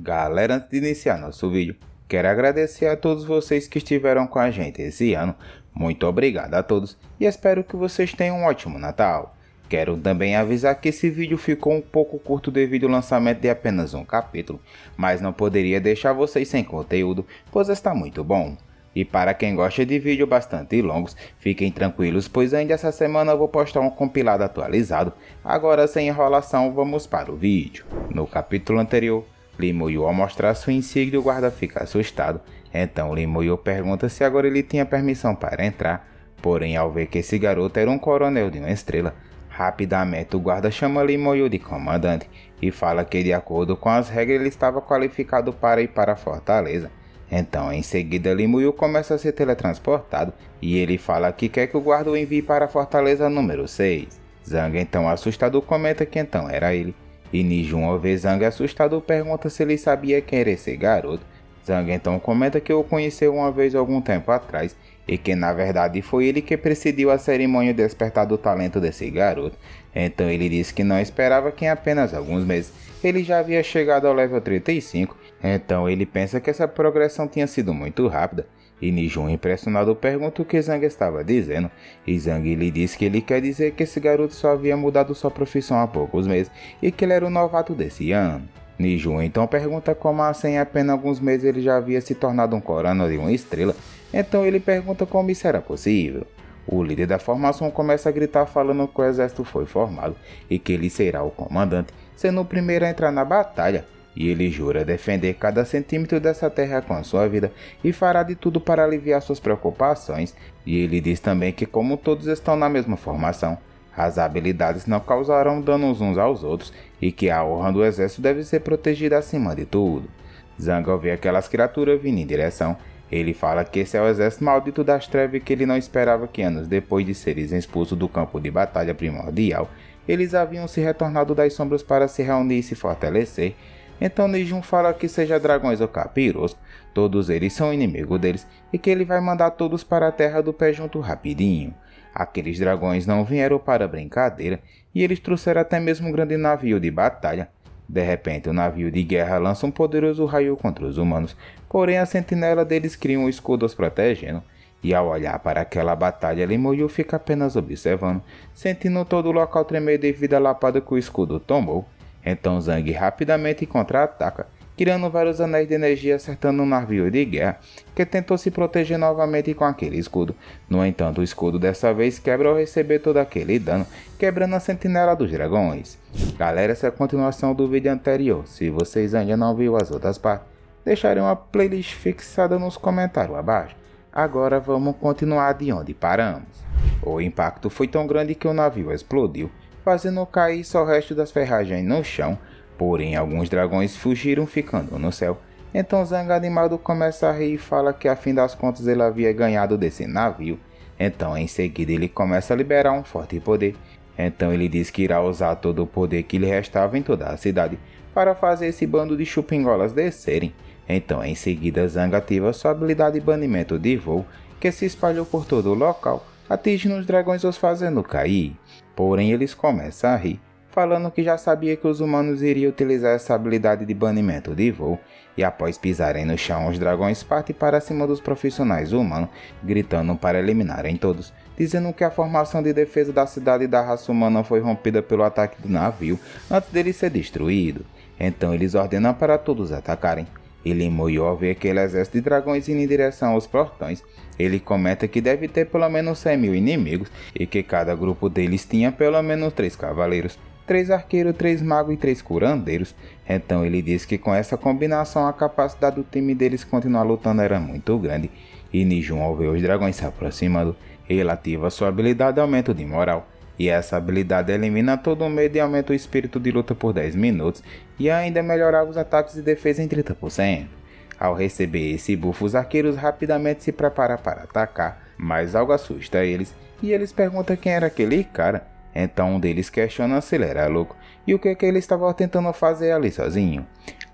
Galera, antes de iniciar nosso vídeo, quero agradecer a todos vocês que estiveram com a gente esse ano. Muito obrigado a todos e espero que vocês tenham um ótimo Natal. Quero também avisar que esse vídeo ficou um pouco curto devido ao lançamento de apenas um capítulo, mas não poderia deixar vocês sem conteúdo, pois está muito bom. E para quem gosta de vídeos bastante longos, fiquem tranquilos, pois ainda essa semana eu vou postar um compilado atualizado. Agora, sem enrolação, vamos para o vídeo. No capítulo anterior, Limoyu, ao mostrar sua insígnia, o guarda fica assustado. Então Limoyu pergunta se agora ele tinha permissão para entrar. Porém, ao ver que esse garoto era um coronel de uma estrela, rapidamente o guarda chama Limoyu de comandante e fala que de acordo com as regras ele estava qualificado para ir para a fortaleza. Então, em seguida, Limoyu começa a ser teletransportado e ele fala que quer que o guarda o envie para a fortaleza número 6. Zhang, então assustado, comenta que então era ele. E Nijun, ao ver Zhang assustado, pergunta se ele sabia quem era esse garoto. Zhang então comenta que o conheceu uma vez algum tempo atrás e que na verdade foi ele que presidiu a cerimônia de despertar do talento desse garoto. Então ele disse que não esperava que em apenas alguns meses ele já havia chegado ao level 35, então ele pensa que essa progressão tinha sido muito rápida. E Nijun, impressionado, pergunta o que Zhang estava dizendo, e Zhang lhe diz que ele quer dizer que esse garoto só havia mudado sua profissão há poucos meses e que ele era o novato desse ano. Nijun então pergunta como assim em apenas alguns meses ele já havia se tornado um coronel de uma estrela, então ele pergunta como isso era possível. O líder da formação começa a gritar falando que o exército foi formado e que ele será o comandante, sendo o primeiro a entrar na batalha. E ele jura defender cada centímetro dessa terra com a sua vida e fará de tudo para aliviar suas preocupações. E ele diz também que como todos estão na mesma formação, as habilidades não causarão danos uns aos outros e que a honra do exército deve ser protegida acima de tudo. Zhang, ao ver aquelas criaturas vindo em direção, ele fala que esse é o exército maldito das trevas e que ele não esperava que anos depois de serem expulsos do campo de batalha primordial, eles haviam se retornado das sombras para se reunir e se fortalecer. Então Nijun fala que seja dragões ou capiros, todos eles são inimigos deles e que ele vai mandar todos para a terra do pé junto rapidinho. Aqueles dragões não vieram para brincadeira e eles trouxeram até mesmo um grande navio de batalha. De repente o navio de guerra lança um poderoso raio contra os humanos, porém a sentinela deles cria um escudo os protegendo. E ao olhar para aquela batalha, Limoyu fica apenas observando, sentindo todo o local tremer devido à lapada que o escudo tomou. Então Zhang rapidamente contra-ataca, criando vários anéis de energia acertando um navio de guerra, que tentou se proteger novamente com aquele escudo. No entanto, o escudo dessa vez quebra ao receber todo aquele dano, quebrando a sentinela dos dragões. Galera, essa é a continuação do vídeo anterior. Se vocês ainda não viram as outras partes, deixarei uma playlist fixada nos comentários abaixo. Agora vamos continuar de onde paramos. O impacto foi tão grande que o navio explodiu, fazendo cair só o resto das ferragens no chão, porém alguns dragões fugiram ficando no céu. Então Zhang, animado, começa a rir e fala que a fim das contas ele havia ganhado desse navio. Então em seguida ele começa a liberar um forte poder. Então ele diz que irá usar todo o poder que lhe restava em toda a cidade para fazer esse bando de chupingolas descerem. Então em seguida Zhang ativa sua habilidade de banimento de voo, que se espalhou por todo o local, atingindo os dragões os fazendo cair. Porém eles começam a rir, falando que já sabia que os humanos iriam utilizar essa habilidade de banimento de voo, e após pisarem no chão os dragões partem para cima dos profissionais humanos, gritando para eliminarem todos, dizendo que a formação de defesa da cidade da raça humana foi rompida pelo ataque do navio antes dele ser destruído. Então eles ordenam para todos atacarem. E Limoyu, ao ver aquele exército de dragões indo em direção aos portões, ele comenta que deve ter pelo menos 100.000 inimigos e que cada grupo deles tinha pelo menos 3 cavaleiros, 3 arqueiros, 3 magos e 3 curandeiros. Então ele diz que com essa combinação a capacidade do time deles continuar lutando era muito grande. E Nijun, ao ver os dragões se aproximando, ele ativa sua habilidade de aumento de moral. E essa habilidade elimina todo o medo e aumenta o espírito de luta por 10 minutos e ainda melhorava os ataques de defesa em 30%. Ao receber esse buff, os arqueiros rapidamente se preparam para atacar, mas algo assusta eles e eles perguntam quem era aquele cara. Então um deles questiona se ele era louco e o que ele estava tentando fazer ali sozinho.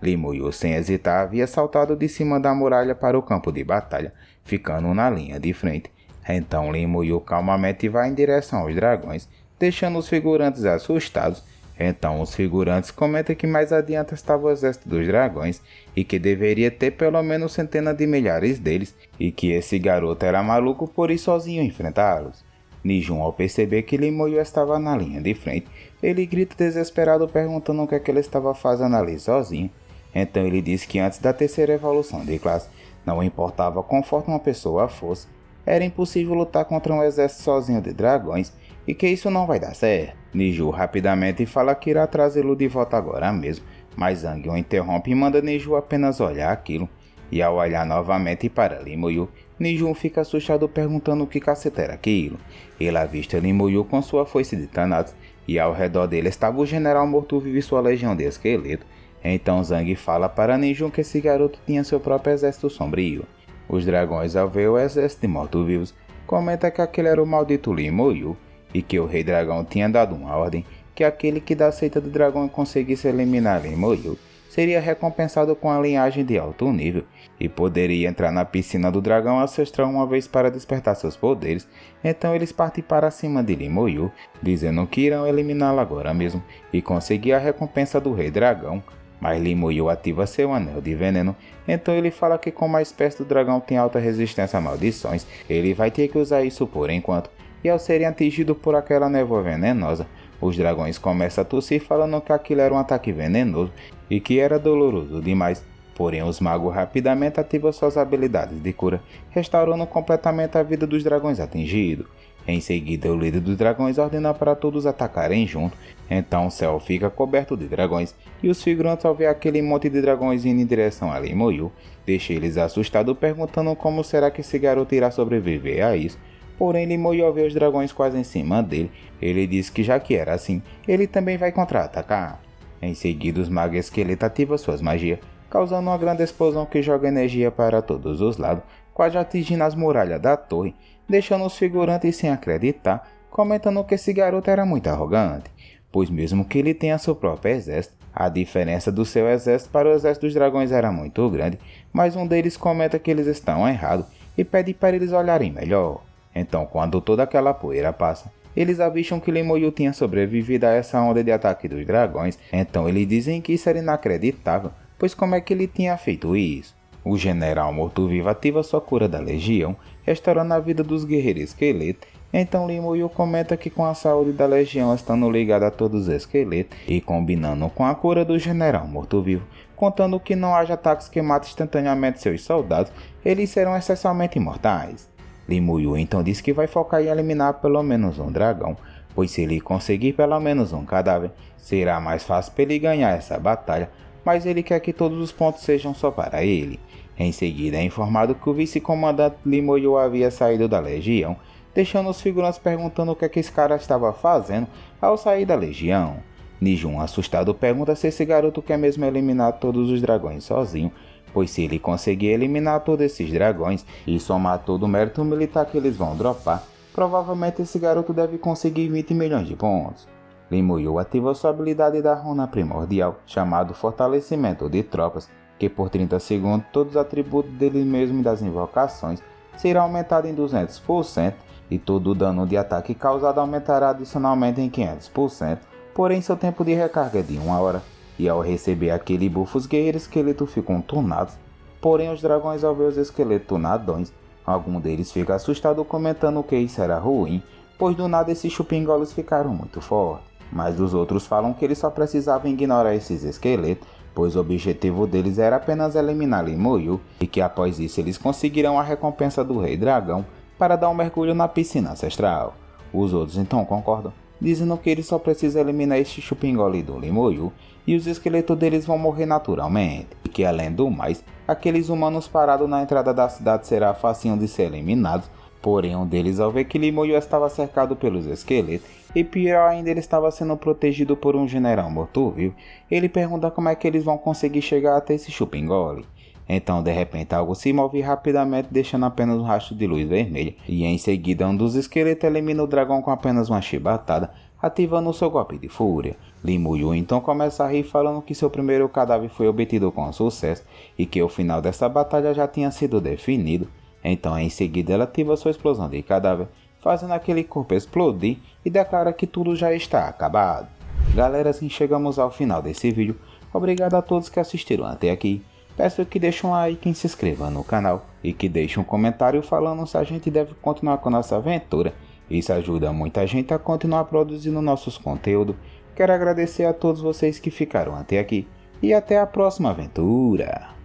Limoyu, sem hesitar, havia saltado de cima da muralha para o campo de batalha, ficando na linha de frente. Então Limoyu calmamente vai em direção aos dragões, deixando os figurantes assustados. Então os figurantes comentam que mais adiante estava o exército dos dragões e que deveria ter pelo menos centenas de milhares deles e que esse garoto era maluco por ir sozinho enfrentá-los. Nijun, ao perceber que Limoyo estava na linha de frente, ele grita desesperado perguntando o que é que ele estava fazendo ali sozinho. Então ele diz que antes da terceira evolução de classe, não importava quão forte uma pessoa fosse, era impossível lutar contra um exército sozinho de dragões e que isso não vai dar certo. Niju rapidamente fala que irá trazê-lo de volta agora mesmo, mas Zhang o interrompe e manda Niju apenas olhar aquilo. E ao olhar novamente para Limoyo, Niju fica assustado perguntando o que cacete era aquilo. Ele avista Limoyo com sua foice de Thanatos e ao redor dele estava o general morto-vivo e sua legião de esqueleto. Então Zhang fala para Niju que esse garoto tinha seu próprio exército sombrio. Os dragões, ao ver o exército de mortos-vivos, comentam que aquele era o maldito Limoyo e que o rei dragão tinha dado uma ordem que aquele que da seita do dragão conseguisse eliminar Limoyo seria recompensado com a linhagem de alto nível e poderia entrar na piscina do dragão ancestral uma vez para despertar seus poderes. Então eles partem para cima de Limoyo, dizendo que irão eliminá-lo agora mesmo e conseguir a recompensa do rei dragão. Mas Limoyo ativa seu anel de veneno, então ele fala que como a espécie do dragão tem alta resistência a maldições, ele vai ter que usar isso por enquanto. E ao serem atingidos por aquela névoa venenosa, os dragões começam a tossir falando que aquilo era um ataque venenoso e que era doloroso demais. Porém os magos rapidamente ativam suas habilidades de cura, restaurando completamente a vida dos dragões atingidos. Em seguida o líder dos dragões ordena para todos atacarem junto, então o céu fica coberto de dragões e os figurantes ao ver aquele monte de dragões indo em direção a Limoyo, deixa eles assustados perguntando como será que esse garoto irá sobreviver a isso. Porém Limoyo ao ver os dragões quase em cima dele, ele diz que já que era assim, ele também vai contra-atacar. Em seguida os magos esqueletos ativam suas magias, causando uma grande explosão que joga energia para todos os lados, quase atingindo as muralhas da torre, deixando os figurantes sem acreditar, comentando que esse garoto era muito arrogante, pois mesmo que ele tenha seu próprio exército, a diferença do seu exército para o exército dos dragões era muito grande, mas um deles comenta que eles estão errados e pede para eles olharem melhor. Então quando toda aquela poeira passa, eles avistam que Limoyo tinha sobrevivido a essa onda de ataque dos dragões, então eles dizem que isso era inacreditável, pois como é que ele tinha feito isso? O general morto-vivo ativa sua cura da legião, restaurando a vida dos guerreiros esqueletos. Então Limoyo comenta que com a saúde da legião estando ligada a todos os esqueletos e combinando com a cura do general morto-vivo, contando que não haja ataques que matem instantaneamente seus soldados, eles serão essencialmente imortais. Limoyo então diz que vai focar em eliminar pelo menos um dragão, pois se ele conseguir pelo menos um cadáver, será mais fácil para ele ganhar essa batalha, mas ele quer que todos os pontos sejam só para ele. Em seguida é informado que o vice-comandante Limoyo havia saído da legião, deixando os figurantes perguntando o que esse cara estava fazendo ao sair da legião. Nijun, assustado, pergunta se esse garoto quer mesmo eliminar todos os dragões sozinho, pois se ele conseguir eliminar todos esses dragões e somar todo o mérito militar que eles vão dropar, provavelmente esse garoto deve conseguir 20 milhões de pontos. Limoyo ativa sua habilidade da runa primordial, chamado Fortalecimento de Tropas, que por 30 segundos todos os atributos dele mesmo e das invocações serão aumentados em 200% e todo o dano de ataque causado aumentará adicionalmente em 500%, porém seu tempo de recarga é de 1 hora. E ao receber aquele buff, os guerreiros esqueletos ficam tunados, porém os dragões ao ver os esqueletos tunadões, algum deles fica assustado comentando que isso era ruim, pois do nada esses chupingolos ficaram muito fortes. Mas os outros falam que eles só precisavam ignorar esses esqueletos, pois o objetivo deles era apenas eliminar Limoyo e que após isso eles conseguirão a recompensa do rei dragão para dar um mergulho na piscina ancestral. Os outros então concordam, dizendo que eles só precisam eliminar este chupingole do Limoyo e os esqueletos deles vão morrer naturalmente, e que além do mais, aqueles humanos parados na entrada da cidade será facinho de ser eliminados, porém um deles ao ver que Limoyo estava cercado pelos esqueletos e pior ainda ele estava sendo protegido por um general morto-vivo, ele pergunta como é que eles vão conseguir chegar até esse chupingole. Então de repente algo se move rapidamente deixando apenas um rastro de luz vermelha e em seguida um dos esqueletos elimina o dragão com apenas uma chibatada, ativando o seu golpe de fúria. Limoyo então começa a rir falando que seu primeiro cadáver foi obtido com sucesso e que o final dessa batalha já tinha sido definido. Então em seguida ela ativa sua explosão de cadáver, fazendo aquele corpo explodir e declara que tudo já está acabado. Galera, assim chegamos ao final desse vídeo. Obrigado a todos que assistiram até aqui. Peço que deixem um like e se inscrevam no canal. E que deixem um comentário falando se a gente deve continuar com nossa aventura. Isso ajuda muita gente a continuar produzindo nossos conteúdos. Quero agradecer a todos vocês que ficaram até aqui. E até a próxima aventura.